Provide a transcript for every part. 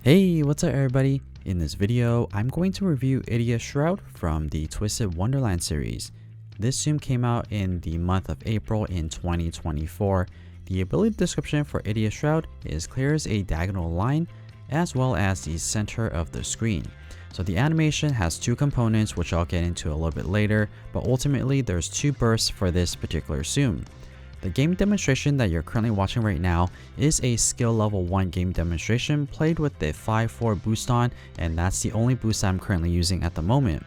Hey, what's up everybody? In this video, I'm going to review Idia Schroud from the Twisted Wonderland series. This Tsum came out in the month of April in 2024. The ability description for Idia Schroud is clears a diagonal line as well as the center of the screen. So the animation has two components which I'll get into a little bit later, but ultimately there's two bursts for this particular Tsum. The game demonstration that you're currently watching right now is a skill level 1 game demonstration played with the 5-4 boost on, and that's the only boost I'm currently using at the moment.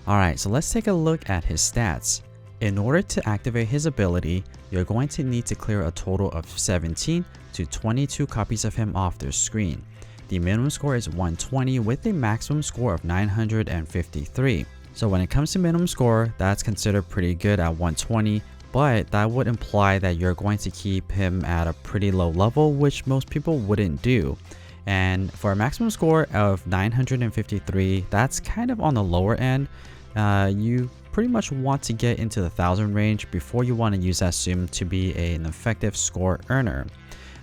Alright, so let's take a look at his stats. In order to activate his ability, you're going to need to clear a total of 17 to 22 copies of him off the screen. The minimum score is 120 with a maximum score of 953. So when it comes to minimum score, that's considered pretty good at 120. But that would imply that you're going to keep him at a pretty low level, which most people wouldn't do. And for a maximum score of 953, that's kind of on the lower end. You pretty much want to get into the 1000 range before you want to use that Tsum to be an effective score earner.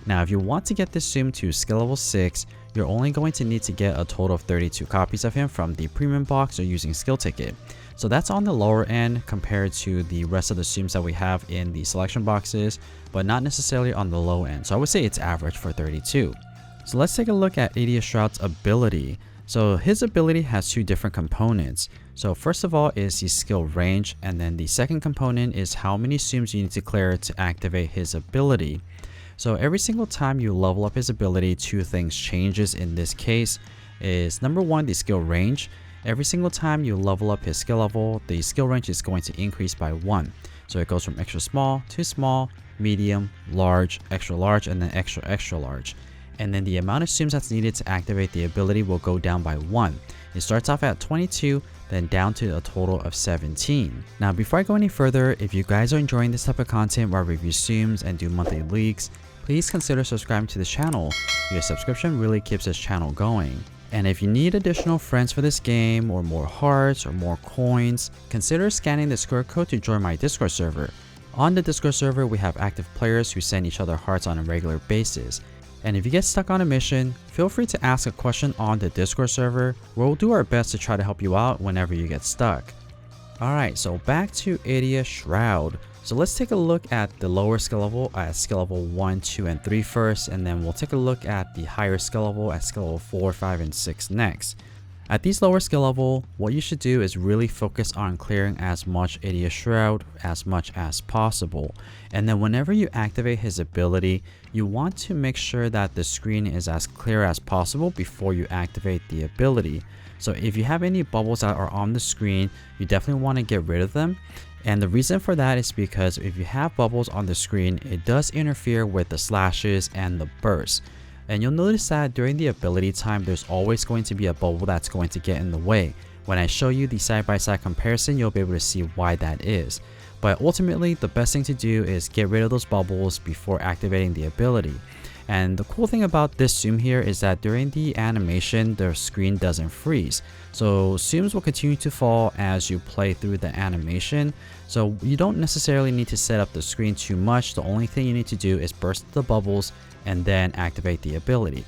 Now, if you want to get this Tsum to skill level 6, you're only going to need to get a total of 32 copies of him from the premium box or using skill ticket. So that's on the lower end compared to the rest of the Tsums that we have in the selection boxes, but not necessarily on the low end. So I would say it's average for 32. So let's take a look at Idia Shroud's ability. So his ability has two different components. So first of all is the skill range, and then the second component is how many Tsums you need to clear to activate his ability. So every single time you level up his ability, two things changes in this case is number one, the skill range. Every single time you level up his skill level, the skill range is going to increase by 1. So it goes from extra small, medium, large, and then extra large. And then the amount of Tsums that's needed to activate the ability will go down by 1. It starts off at 22, then down to a total of 17. Now before I go any further, if you guys are enjoying this type of content where I review Tsums and do monthly leaks, please consider subscribing to this channel. Your subscription really keeps this channel going. And if you need additional friends for this game, or more hearts, or more coins, consider scanning the QR code to join my Discord server. On the Discord server, we have active players who send each other hearts on a regular basis. And if you get stuck on a mission, feel free to ask a question on the Discord server. We'll do our best to try to help you out whenever you get stuck. Alright, so back to Idia Schroud. So let's take a look at the lower skill level at skill level 1, 2, and 3 first, and then we'll take a look at the higher skill level at skill level 4, 5, and 6 next. At these lower skill level, what you should do is really focus on clearing as much Idia Schroud as much as possible. And then whenever you activate his ability, you want to make sure that the screen is as clear as possible before you activate the ability. So if you have any bubbles that are on the screen, you definitely want to get rid of them. And the reason for that is because if you have bubbles on the screen, it does interfere with the slashes and the bursts. And you'll notice that during the ability time, there's always going to be a bubble that's going to get in the way. When I show you the side-by-side comparison, you'll be able to see why that is. But ultimately, the best thing to do is get rid of those bubbles before activating the ability. And the cool thing about this Tsum here is that during the animation, the screen doesn't freeze. So Tsums will continue to fall as you play through the animation. So you don't necessarily need to set up the screen too much. The only thing you need to do is burst the bubbles and then activate the ability.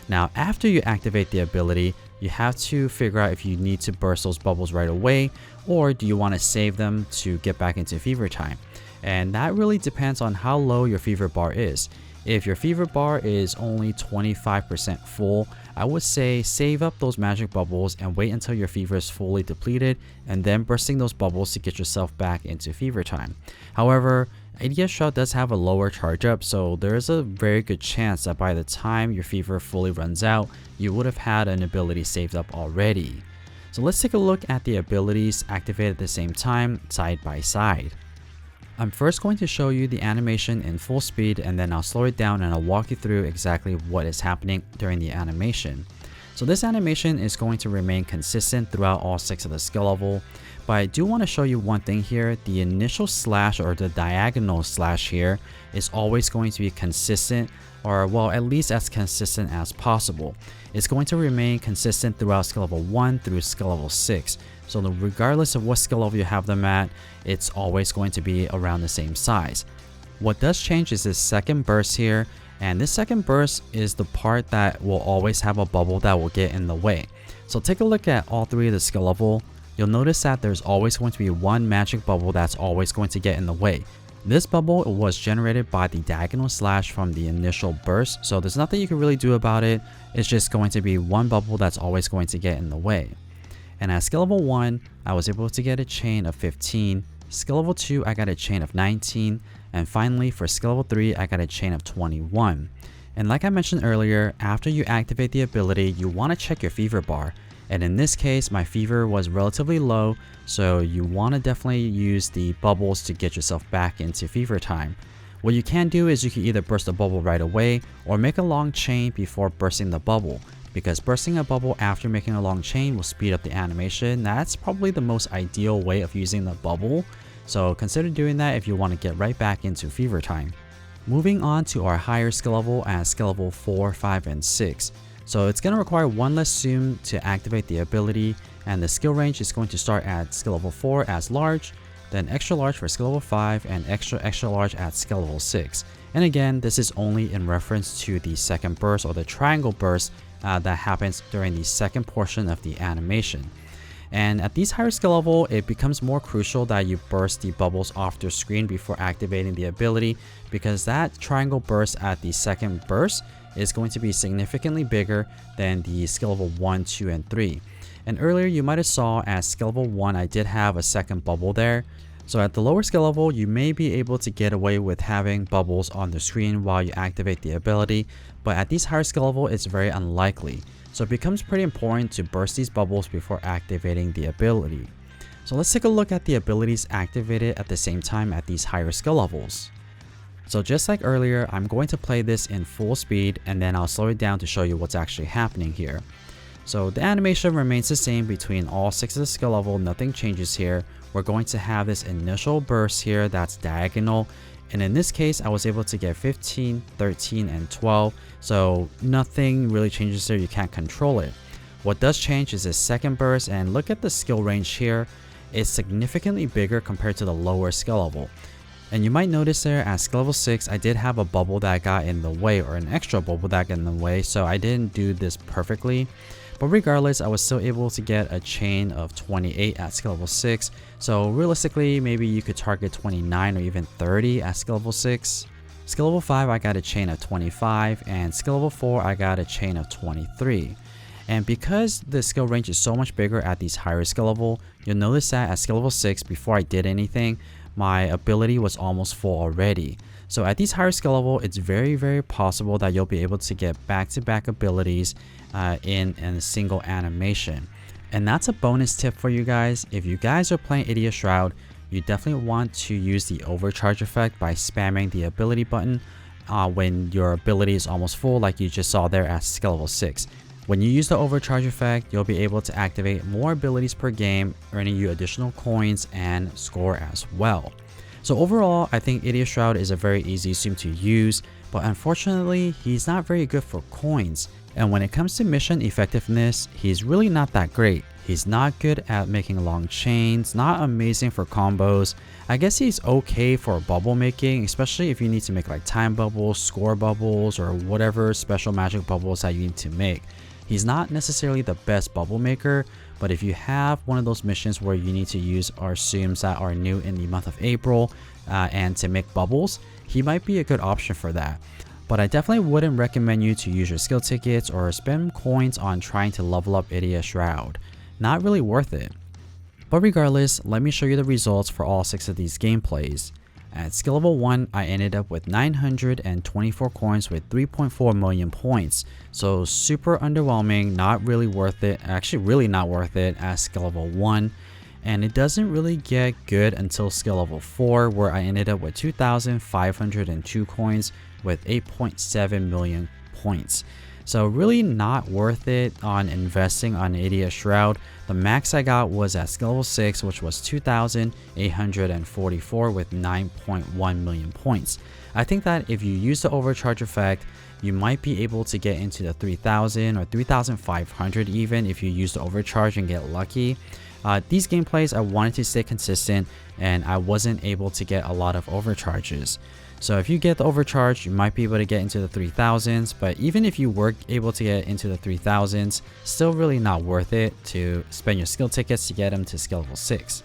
Now, after you activate the ability, you have to figure out if you need to burst those bubbles right away, or do you want to save them to get back into fever time. And that really depends on how low your fever bar is. If your fever bar is only 25% full, I would say save up those magic bubbles and wait until your fever is fully depleted and then bursting those bubbles to get yourself back into fever time. However, Idia Schroud does have a lower charge up, so there is a very good chance that by the time your fever fully runs out, you would have had an ability saved up already. So let's take a look at the abilities activated at the same time, side by side. I'm first going to show you the animation in full speed, and then I'll slow it down and I'll walk you through exactly what is happening during the animation. So this animation is going to remain consistent throughout all 6 of the skill level, but I do want to show you one thing here. The initial slash or the diagonal slash here is always going to be consistent, or well, at least as consistent as possible. It's going to remain consistent throughout skill level 1 through skill level 6. So regardless of what skill level you have them at, it's always going to be around the same size. What does change is this second burst here, And this second burst is the part that will always have a bubble that will get in the way. So take a look at all three of the skill level. You'll notice that there's always going to be one magic bubble that's always going to get in the way. This bubble was generated by the diagonal slash from the initial burst, so there's nothing you can really do about it. It's just going to be one bubble that's always going to get in the way. And at skill level 1, I was able to get a chain of 15. Skill level 2, I got a chain of 19. And finally, for skill level 3, I got a chain of 21. And like I mentioned earlier, after you activate the ability, you want to check your fever bar. And in this case, my fever was relatively low, so you want to definitely use the bubbles to get yourself back into fever time. What you can do is you can either burst a bubble right away or make a long chain before bursting the bubble, because bursting a bubble after making a long chain will speed up the animation. That's probably the most ideal way of using the bubble, so consider doing that if you want to get right back into fever time. Moving on to our higher skill level at skill level 4, 5, and 6. So it's going to require one less Tsum to activate the ability, and the skill range is going to start at skill level 4 as large, then extra large for skill level 5, and extra large at skill level 6. And again, this is only in reference to the second burst or the triangle burst that happens during the second portion of the animation. And at these higher skill level, it becomes more crucial that you burst the bubbles off the screen before activating the ability, because that triangle burst at the second burst is going to be significantly bigger than the skill level 1, 2, and 3. And earlier you might have saw at skill level 1 I did have a second bubble there. So at the lower skill level, you may be able to get away with having bubbles on the screen while you activate the ability, but at these higher skill level it's very unlikely. So it becomes pretty important to burst these bubbles before activating the ability. So let's take a look at the abilities activated at the same time at these higher skill levels. So just like earlier, I'm going to play this in full speed and then I'll slow it down to show you what's actually happening here. So the animation remains the same between all 6 of the skill level, nothing changes here. We're going to have this initial burst here that's diagonal, and in this case I was able to get 15, 13, and 12, so nothing really changes there, you can't control it. What does change is this second burst, and look at the skill range here. It's significantly bigger compared to the lower skill level. And you might notice there at skill level 6, I did have a bubble that got in the way, or an extra bubble that got in the way, so I didn't do this perfectly. But regardless, I was still able to get a chain of 28 at skill level 6, so realistically, maybe you could target 29 or even 30 at skill level 6. Skill level 5, I got a chain of 25, and skill level 4, I got a chain of 23. And because the skill range is so much bigger at these higher skill level, you'll notice that at skill level 6, before I did anything, my ability was almost full already. So at these higher skill level, it's very possible that you'll be able to get back-to-back abilities in a single animation. And that's a bonus tip for you guys. If you guys are playing Idia Schroud, you definitely want to use the overcharge effect by spamming the ability button when your ability is almost full, like you just saw there at skill level 6. When you use the overcharge effect, you'll be able to activate more abilities per game, earning you additional coins and score as well. So overall, I think Idia Schroud is a very easy Tsum to use, but unfortunately, he's not very good for coins. And when it comes to mission effectiveness, he's really not that great. He's not good at making long chains, not amazing for combos. I guess he's okay for bubble making, especially if you need to make like time bubbles, score bubbles, or whatever special magic bubbles that you need to make. He's not necessarily the best bubble maker, but if you have one of those missions where you need to use our Tsums that are new in the month of April and to make bubbles, he might be a good option for that. But I definitely wouldn't recommend you to use your skill tickets or spend coins on trying to level up Idia Schroud. Not really worth it. But regardless, let me show you the results for all 6 of these gameplays. At skill level 1, I ended up with 924 coins with 3.4 million points. So super underwhelming, not really worth it, actually really not worth it at skill level 1. And it doesn't really get good until skill level 4, where I ended up with 2,502 coins with 8.7 million points. So really not worth it on investing on Idia Schroud. The max I got was at skill level 6, which was 2,844 with 9.1 million points. I think that if you use the overcharge effect, you might be able to get into the 3,000 or 3,500 even if you use the overcharge and get lucky. These gameplays I wanted to stay consistent and I wasn't able to get a lot of overcharges. So if you get the overcharge, you might be able to get into the 3000s, but even if you were able to get into the 3000s, still really not worth it to spend your skill tickets to get them to skill level 6.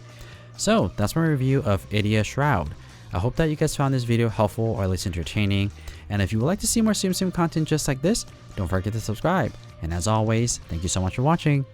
So that's my review of Idia Schroud. I hope that you guys found this video helpful or at least entertaining, and if you would like to see more Tsum Tsum content just like this, don't forget to subscribe. And as always, thank you so much for watching.